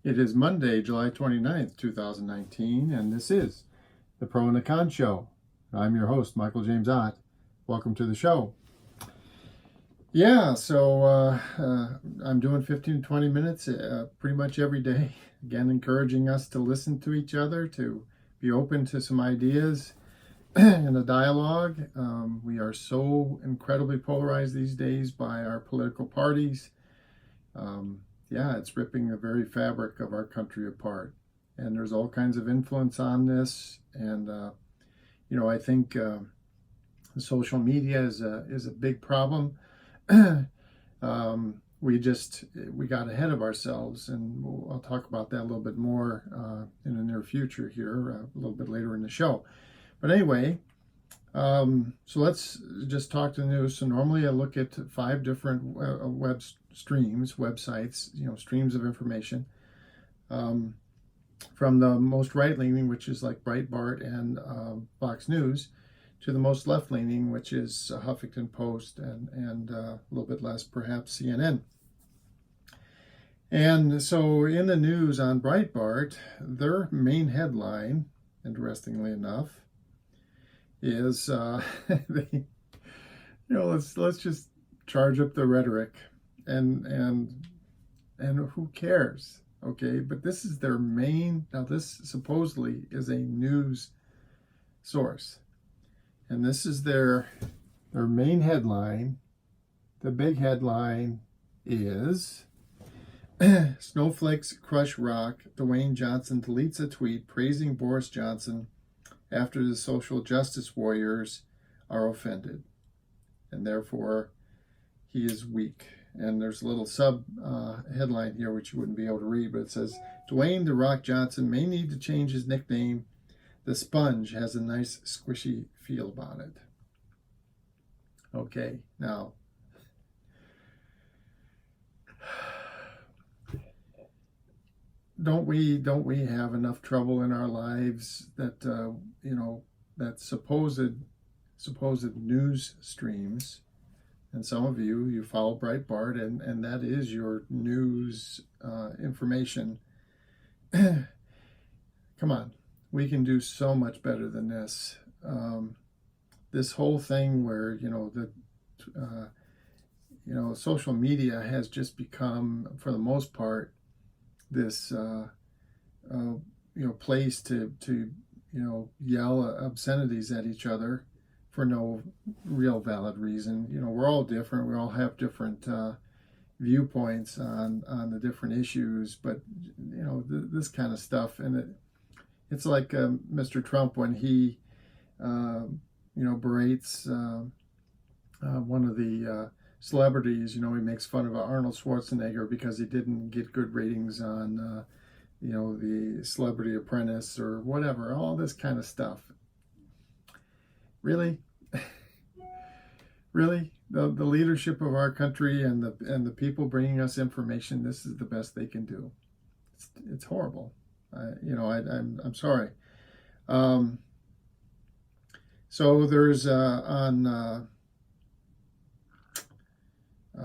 It is Monday, July 29th, 2019, and this is the Pro and the Con Show. I'm your host, Michael James Ott. Welcome to the show. I'm doing 15 to 20 minutes pretty much every day. Again, encouraging us to listen to each other, to be open to some ideas and a dialogue. We are so incredibly polarized these days by our political parties. It's ripping the very fabric of our country apart. And there's all kinds of influence on this. And, I think social media is a big problem. We got ahead of ourselves, and I'll talk about that a little bit more in the near future here, a little bit later in the show. But anyway, so let's just talk to the news. So normally I look at 5 different websites, streams of information, from the most right-leaning, which is like Breitbart and Fox News, to the most left-leaning, which is Huffington Post and a little bit less, perhaps, CNN. And so in the news on Breitbart, their main headline, interestingly enough, is let's just charge up the rhetoric, and who cares, okay? But this is their main. Now, this supposedly is a news source, and this is their main headline. The big headline is Snowflakes Crush Rock. Dwayne Johnson deletes a tweet praising Boris Johnson after the social justice warriors are offended, and therefore he is weak. And there's a little sub headline here which you wouldn't be able to read, but it says, Dwayne "The Rock" Johnson may need to change his nickname. The sponge has a nice squishy feel about it. Okay, now, don't we have enough trouble in our lives that that supposed news streams, and some of you follow Breitbart, and that is your news information. Come on, we can do so much better than this. This whole thing where social media has just become, for the most part, this place to yell obscenities at each other for no real valid reason. We're all different. We all have different viewpoints on the different issues, but this kind of stuff, and it's like Mr. Trump when he berates one of the celebrities. He makes fun of Arnold Schwarzenegger because he didn't get good ratings on the Celebrity Apprentice or whatever, all this kind of stuff. Really? Really? The leadership of our country and the people bringing us information, this is the best they can do. It's horrible. I'm sorry. So there's on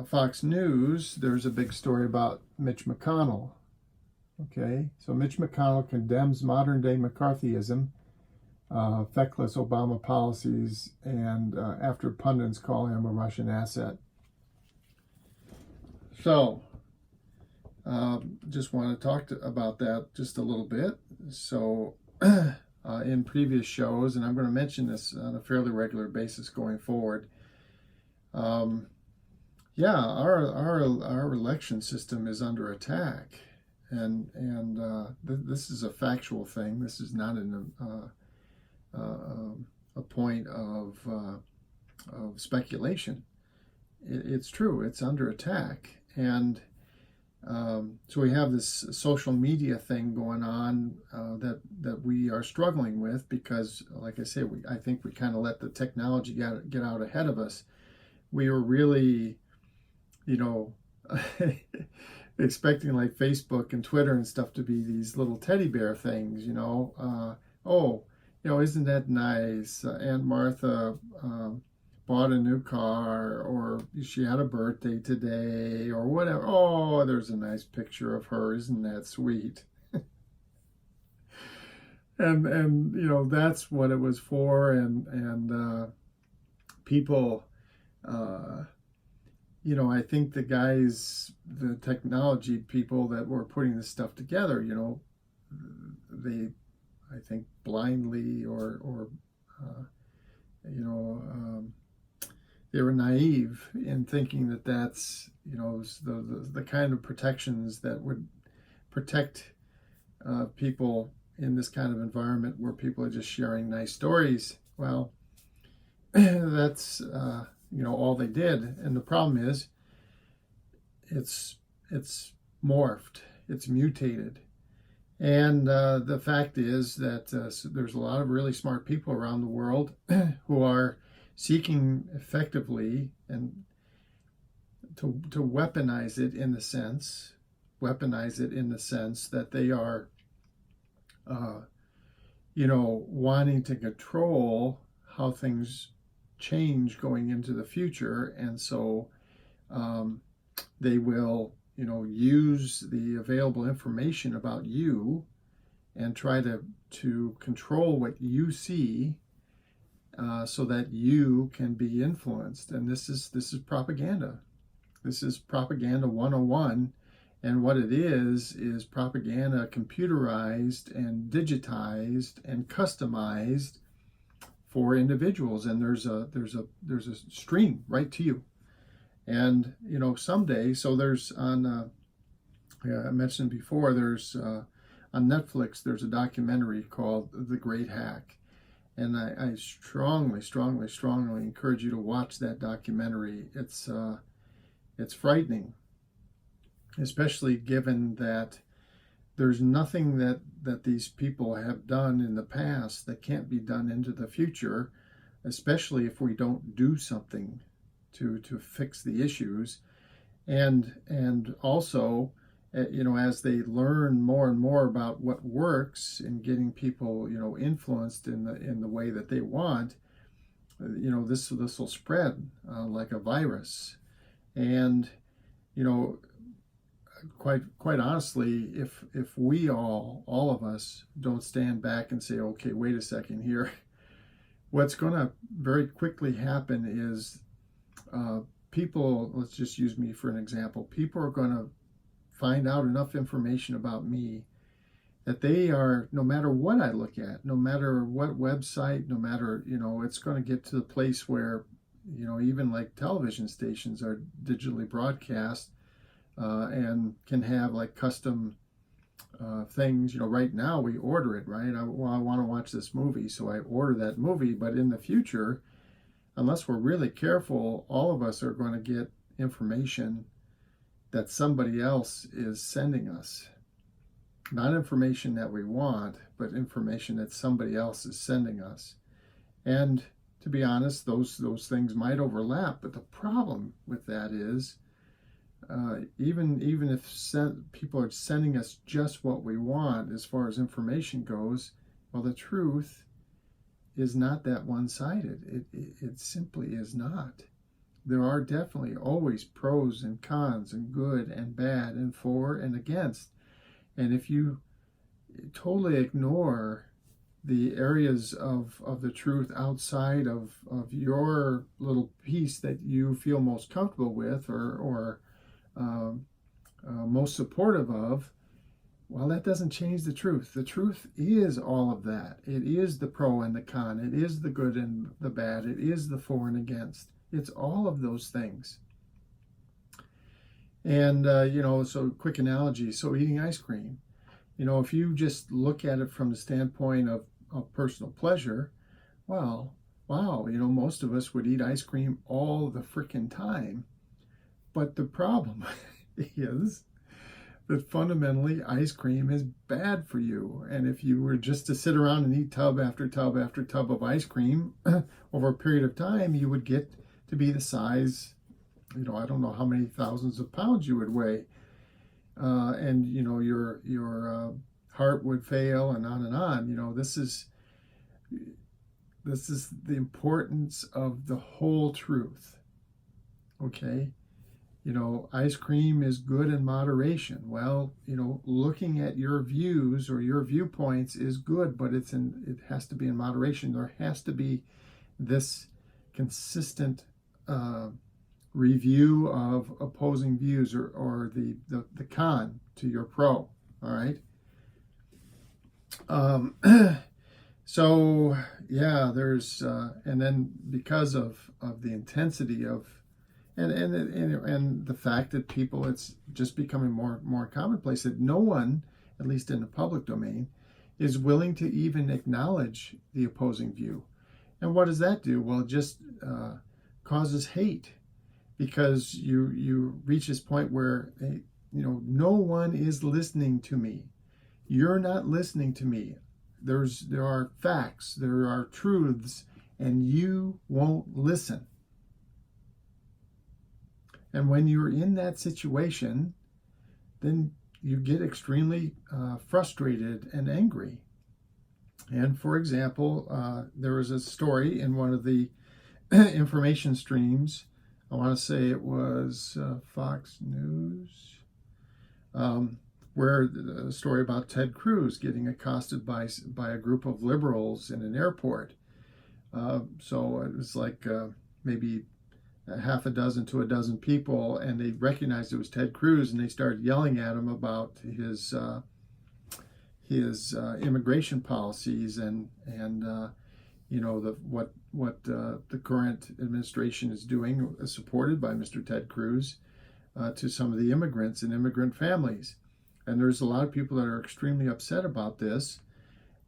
Fox News, there's a big story about Mitch McConnell. Okay, so Mitch McConnell condemns modern-day McCarthyism, feckless Obama policies, and after pundits call him a Russian asset. So, just want to talk about that just a little bit. So, in previous shows, and I'm going to mention this on a fairly regular basis going forward, our election system is under attack, and this is a factual thing. This is not a point of speculation. It's true. It's under attack, and so we have this social media thing going on that we are struggling with because, like I say, I think we kind of let the technology get out ahead of us. We were really, expecting like Facebook and Twitter and stuff to be these little teddy bear things, isn't that nice? Aunt Martha bought a new car, or she had a birthday today, or whatever. Oh, there's a nice picture of her. Isn't that sweet? And that's what it was for. And people, I think the technology people that were putting this stuff together, they, I think, blindly or they were naive in thinking that that's the kind of protections that would protect people in this kind of environment where people are just sharing nice stories. Well, that's all they did. And the problem is it's morphed, it's mutated. And the fact is that there's a lot of really smart people around the world who are seeking effectively and to weaponize it in the sense that they are wanting to control how things change going into the future. And so they will use the available information about you and try to control what you see, so that you can be influenced. And this is propaganda. This is propaganda 101. And what it is propaganda computerized and digitized and customized for individuals. And there's a stream right to you. And someday, so there's on I mentioned before, there's on Netflix, there's a documentary called The Great Hack. And I strongly encourage you to watch that documentary. It's frightening, especially given that there's nothing that these people have done in the past that can't be done into the future, especially if we don't do something to fix the issues. And also, as they learn more and more about what works in getting people, influenced in the way that they want, this will spread like a virus. And quite honestly, if we all of us don't stand back and say, okay, wait a second here, what's going to very quickly happen is people, let's just use me for an example, people are going to find out enough information about me that they are, no matter what I look at, no matter what website, no matter, it's going to get to the place where, even like television stations are digitally broadcast and can have like custom things. Right now we order it, right? I want to watch this movie, so I order that movie. But in the future, unless we're really careful, all of us are going to get information that somebody else is sending us. Not information that we want, but information that somebody else is sending us. And to be honest, those things might overlap. But the problem with that is, even if people are sending us just what we want as far as information goes, well, the truth is not that one-sided. It simply is not. There are definitely always pros and cons and good and bad and for and against. And if you totally ignore the areas of the truth outside of your little piece that you feel most comfortable with or most supportive of, well, that doesn't change the truth. The truth is all of that. It is the pro and the con. It is the good and the bad. It is the for and against. It's all of those things. And, so quick analogy. So eating ice cream, if you just look at it from the standpoint of personal pleasure, well, wow, most of us would eat ice cream all the frickin' time. But the problem is that fundamentally ice cream is bad for you. And if you were just to sit around and eat tub after tub after tub of ice cream over a period of time, you would get to be the size, I don't know how many thousands of pounds you would weigh. And, your heart would fail and on and on. This is the importance of the whole truth. Okay? Ice cream is good in moderation. Well, looking at your views or your viewpoints is good, but it has to be in moderation. There has to be this consistent review of opposing views, or the con to your pro. All right. So yeah, there's and then because of the intensity of and the fact that people, it's just becoming more commonplace that no one, at least in the public domain, is willing to even acknowledge the opposing view. And what does that do? Well, it just causes hate, because you reach this point where no one is listening to me. You're not listening to me. There are facts, there are truths, and you won't listen. And when you're in that situation, then you get extremely frustrated and angry. And for example, there was a story in one of the information streams. I want to say it was Fox News, where a story about Ted Cruz getting accosted by a group of liberals in an airport. So it was like maybe half a dozen to a dozen people, and they recognized it was Ted Cruz, and they started yelling at him about his immigration policies and what the current administration is doing, supported by Mr. Ted Cruz, to some of the immigrants and immigrant families. And there's a lot of people that are extremely upset about this.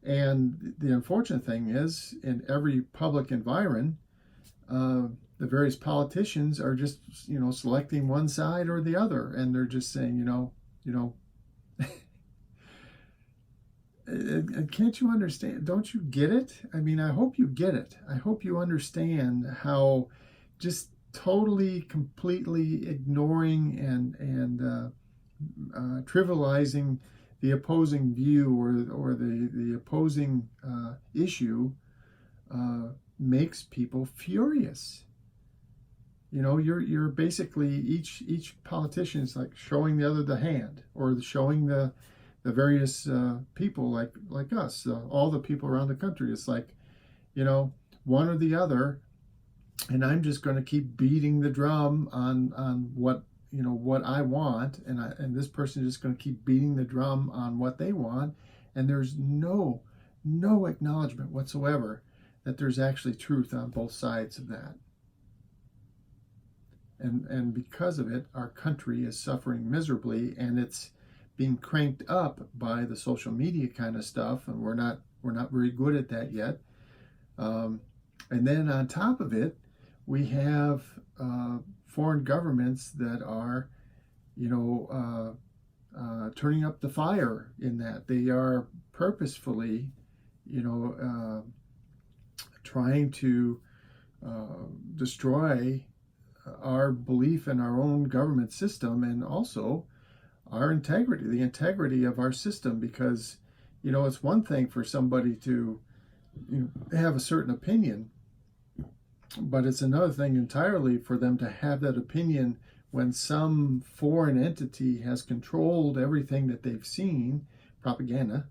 And the unfortunate thing is, in every public environment, the various politicians are just, selecting one side or the other, and they're just saying, can't you understand? Don't you get it? I mean, I hope you get it. I hope you understand how just totally, completely ignoring and trivializing the opposing view or the opposing issue makes people furious. You're basically, each politician is like showing the other the hand, or showing the various people like us, all the people around the country. It's like, one or the other, and I'm just going to keep beating the drum on what I want, and this person is just going to keep beating the drum on what they want, and there's no acknowledgement whatsoever that there's actually truth on both sides of that. And because of it, our country is suffering miserably, and it's being cranked up by the social media kind of stuff, and we're not very good at that yet. And then on top of it, we have foreign governments that are, turning up the fire in that. They are purposefully, trying to destroy our belief in our own government system, and also our integrity, the integrity of our system. Because, it's one thing for somebody to have a certain opinion, but it's another thing entirely for them to have that opinion when some foreign entity has controlled everything that they've seen, propaganda,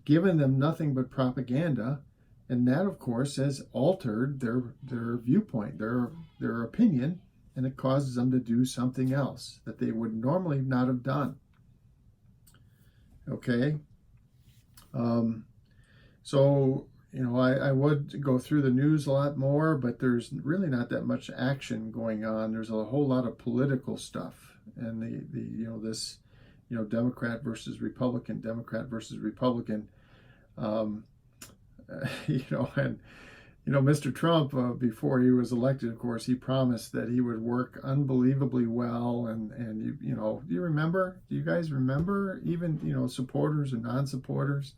given them nothing but propaganda, and that, of course, has altered their viewpoint, their opinion, and it causes them to do something else that they would normally not have done. Okay? So, I would go through the news a lot more, but there's really not that much action going on. There's a whole lot of political stuff, and this Democrat versus Republican, and Mr. Trump, before he was elected, of course, he promised that he would work unbelievably well, and do you guys remember, even supporters and non-supporters,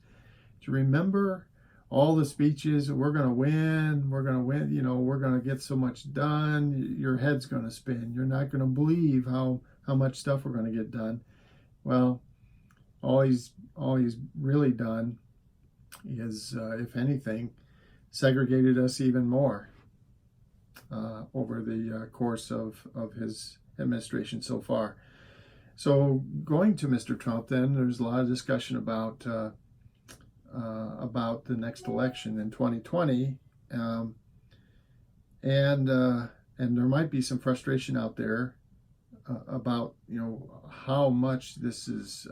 do you remember all the speeches? We're going to win, we're going to get so much done, your head's going to spin, you're not going to believe how much stuff we're going to get done. Well, all he's really done is, if anything, segregated us even more over the course of his administration so far. So going to Mr. Trump, then there's a lot of discussion about the next election in 2020, and there might be some frustration out there about how much this is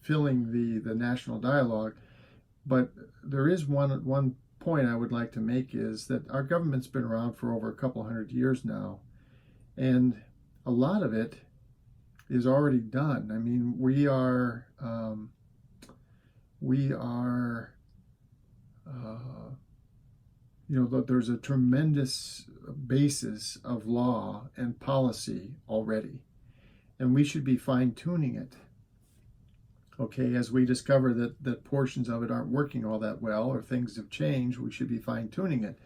filling the national dialogue. But there is one point I would like to make, is that our government's been around for over a couple hundred years now, and a lot of it is already done. I mean, there's a tremendous basis of law and policy already, and we should be fine-tuning it. Okay, as we discover that portions of it aren't working all that well, or things have changed, we should be fine-tuning it.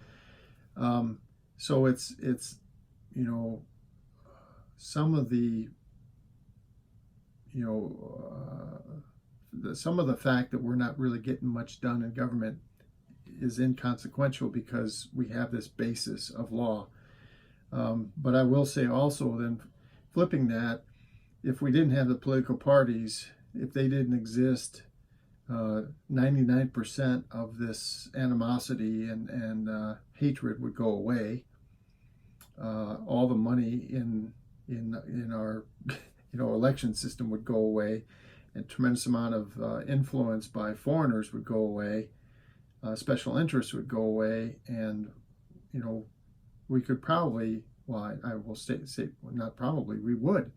So it's some of the some of the fact that we're not really getting much done in government is inconsequential, because we have this basis of law. But I will say also, then, flipping that, if we didn't have the political parties, if they didn't exist, 99% of this animosity and hatred would go away. All the money in our election system would go away. A tremendous amount of influence by foreigners would go away. Special interests would go away, and we could probably, well, I will say not probably, we would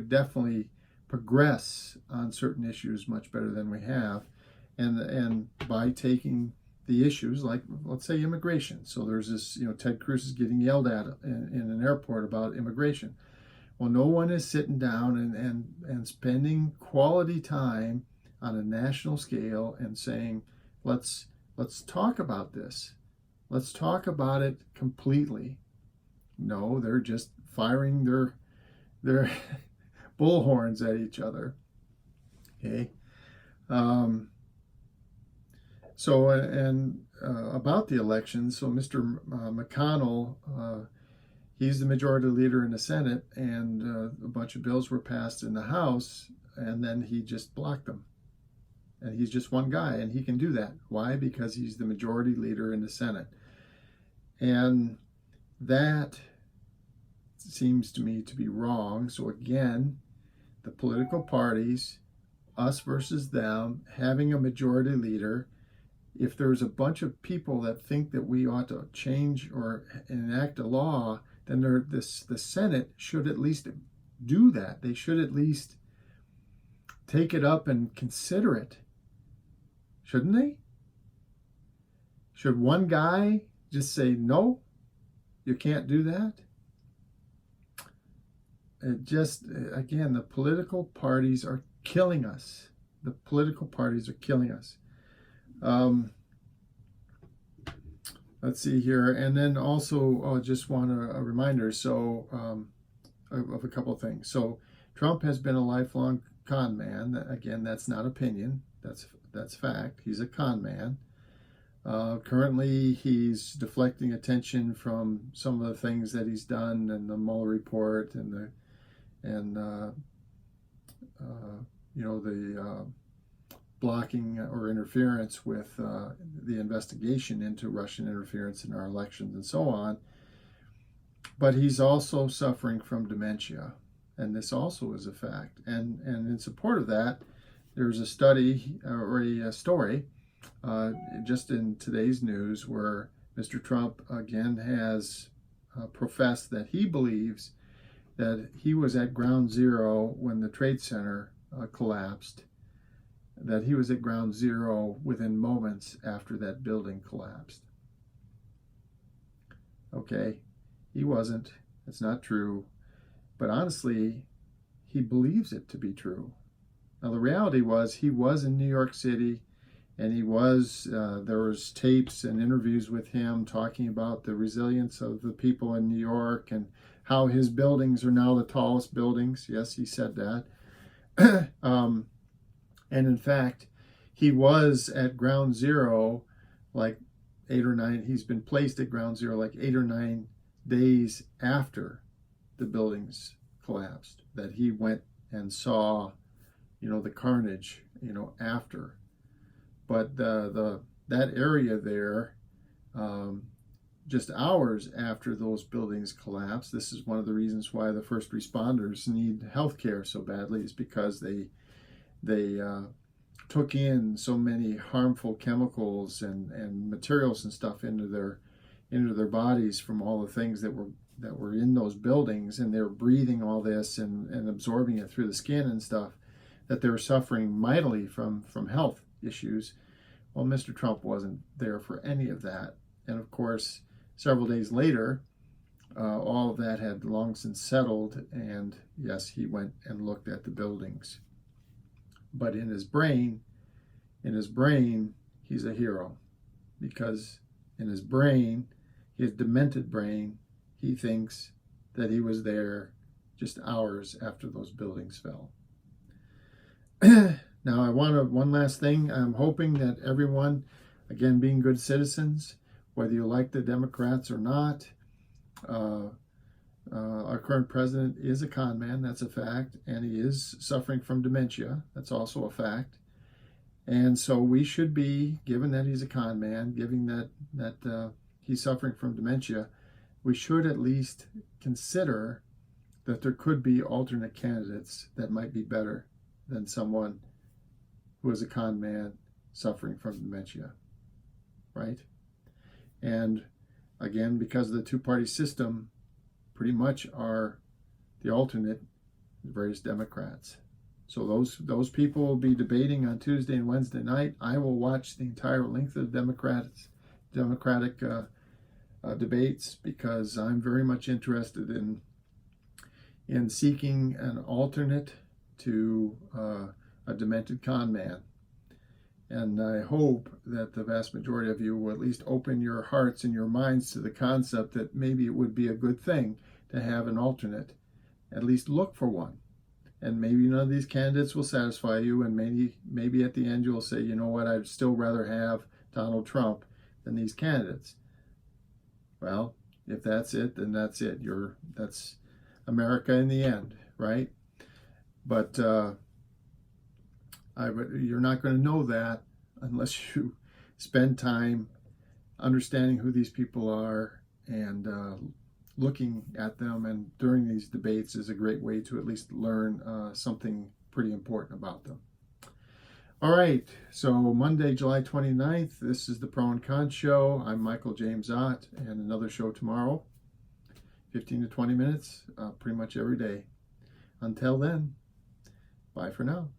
definitely progress on certain issues much better than we have, and by taking the issues like, let's say, immigration. So there's this, Ted Cruz is getting yelled at in an airport about immigration. Well, no one is sitting down and spending quality time on a national scale and saying, let's talk about this. Let's talk about it completely. No, they're just firing their bullhorns at each other. Okay. About the election, so Mr. McConnell, he's the majority leader in the Senate, and a bunch of bills were passed in the House, and then he just blocked them. And he's just one guy, and he can do that. Why? Because he's the majority leader in the Senate. And that seems to me to be wrong. So again, the political parties, us versus them, having a majority leader. If there's a bunch of people that think that we ought to change or enact a law, then the Senate should at least do that. They should at least take it up and consider it. Shouldn't they? Should one guy just say, no, you can't do that? Again, the political parties are killing us. The political parties are killing us. Let's see here. And then also, I just want a reminder of a couple of things. So Trump has been a lifelong con man. Again, that's not opinion. That's fact. He's a con man. Currently, he's deflecting attention from some of the things that he's done in the Mueller report and the blocking or interference with the investigation into Russian interference in our elections and so on. But he's also suffering from dementia, and this also is a fact. And in support of that, there's a study or a story just in today's news where Mr. Trump again has professed that he believes that he was at ground zero when the Trade Center collapsed, that he was at ground zero within moments after that building collapsed. Okay, he wasn't. It's not true. But honestly, he believes it to be true. Now, the reality was he was in New York City, and he was, there was tapes and interviews with him talking about the resilience of the people in New York and how his buildings are now the tallest buildings. Yes, he said that. And in fact, he was at ground zero like 8 or 9. He's been placed at ground zero like 8 or 9 days after the buildings collapsed. That he went and saw, the carnage, after. But that area there, just hours after those buildings collapsed, this is one of the reasons why the first responders need health care so badly, is because they took in so many harmful chemicals and materials and stuff into their bodies from all the things that were in those buildings, and they were breathing all this and absorbing it through the skin and stuff, that they were suffering mightily from health issues. Well, Mr. Trump wasn't there for any of that. And of course, several days later, all of that had long since settled, and yes, he went and looked at the buildings. But in his brain, he's a hero, because in his brain, his demented brain, he thinks that he was there just hours after those buildings fell. Now, I want one last thing. I'm hoping that everyone, again, being good citizens, whether you like the Democrats or not, our current president is a con man, that's a fact, and he is suffering from dementia, that's also a fact. And so we should be, given that he's a con man, given that he's suffering from dementia, we should at least consider that there could be alternate candidates that might be better than someone who is a con man suffering from dementia, right? And again, because of the two-party system, pretty much are the alternate various Democrats. So those people will be debating on Tuesday and Wednesday night. I will watch the entire length of the Democratic debates, because I'm very much interested in seeking an alternate to a demented con man. And I hope that the vast majority of you will at least open your hearts and your minds to the concept that maybe it would be a good thing to have an alternate. At least look for one. And maybe none of these candidates will satisfy you, and maybe at the end you'll say, you know what, I'd still rather have Donald Trump than these candidates. Well, if that's it, then that's it. That's America in the end, right? But you're not going to know that unless you spend time understanding who these people are and looking at them. And during these debates is a great way to at least learn something pretty important about them. All right, so Monday, July 29th, this is the Pro and Con Show. I'm Michael James Ott, and another show tomorrow, 15 to 20 minutes, pretty much every day. Until then, bye for now.